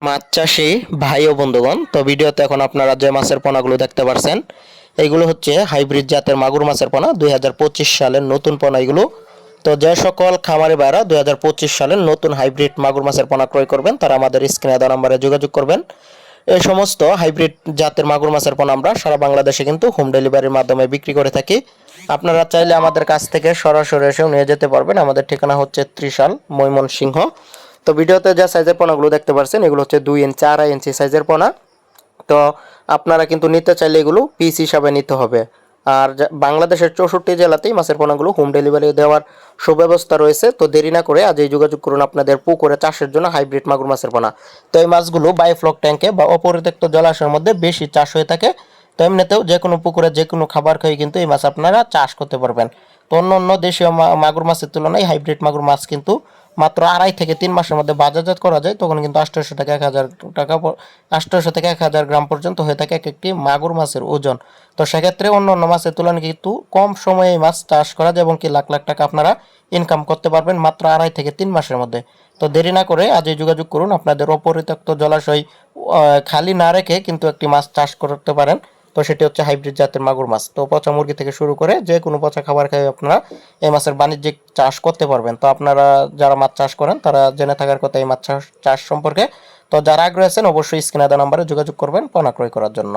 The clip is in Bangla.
মাছ চাষি ভাই ও বন্ধুগণ, তো ভিডিওতে এখন আপনারা যে মাছের পোনাগুলো দেখতে পাচ্ছেন এইগুলো হচ্ছে হাইব্রিড জাতের মাগুর মাছের পোনা 2025 সালের নতুন পোনা এগুলো। তো যে সকল খামারি ভাইরা 2025 সালের নতুন হাইব্রিড মাগুর মাছের পোনা ক্রয় করবেন তারা আমাদের স্ক্রিনে দেওয়া নম্বরে যোগাযোগ করবেন। এই সমস্ত হাইব্রিড জাতের মাগুর মাছের পোনা আমরা সারা বাংলাদেশে কিন্তু হোম ডেলিভারির মাধ্যমে বিক্রি করে থাকি। আপনারা চাইলে আমাদের কাছ থেকে সরাসরি এসেও নিয়ে যেতে পারবেন। আমাদের ঠিকানা হচ্ছে ত্রিশাল, ময়মনসিংহ। তো ভিডিওতে যে সাইজের পোনাগুলো দেখতে পাচ্ছেন এগুলো হচ্ছে 2 ইঞ্চি 4 ইঞ্চি সাইজের পোনা। তো আপনারা কিন্তু নিতে চাইলে এগুলো পিস হিসাবে নিতে হবে। আর বাংলাদেশের 64 জেলাতেই মাছের পোনাগুলো হোম ডেলিভারি দেওয়ার সুব্যবস্থা রয়েছে। তো দেরি না করে আজই যোগাযোগ করুন আপনাদের পুকুরে চাষের জন্য হাইব্রিড মাগুর মাছের পোনা। তো এই মাছগুলো বায়োফ্লক ট্যাঙ্কে বা অপরিত্যক্ত জলাশয়ের মধ্যে বেশি চাষ হয়ে থাকে। তো এমনিতেও যে কোনো পুকুরে যে কোনো খাবার খেয়ে কিন্তু এই মাছ আপনারা চাষ করতে পারবেন। তো অন্য অন্য দেশীয় মাগুর মাছের তুলনায় হাইব্রিড মাগুর মাছ কিন্তু মাত্র 2.5 থেকে 3 মাসের মধ্যে বাজারজাত করা যায়। তখন কিন্তু 800 থেকে 1000 গ্রাম পর্যন্ত হয়ে থাকে এক একটি মাগুর মাছের ওজন। তো সেক্ষেত্রে অন্য অন্য মাছের তুলনায় কিন্তু কম সময়ে এই মাছ চাষ করা যায় এবং কি লাখ লাখ টাকা আপনারা ইনকাম করতে পারবেন মাত্র 2.5 থেকে 3 মাসের মধ্যে। তো দেরি না করে আজই যোগাযোগ করুন। আপনাদের অপরিত্যক্ত জলাশয় খালি না রেখে কিন্তু একটি মাছ চাষ করতে পারেন। তো সেটি হচ্ছে হাইব্রিড জাতের মাগুর মাছ। তো পচা মুরগি থেকে শুরু করে যে কোনো পচা খাবার খেয়ে আপনারা এই মাছের বাণিজ্যিক চাষ করতে পারবেন। তো আপনারা যারা মাছ চাষ করেন তারা জেনে থাকার কথা এই মাছ চাষ সম্পর্কে। তো যারা আগ্রহী আছেন অবশ্যই স্ক্রিনে দেওয়া নম্বরে যোগাযোগ করবেন পোনা ক্রয় করার জন্য।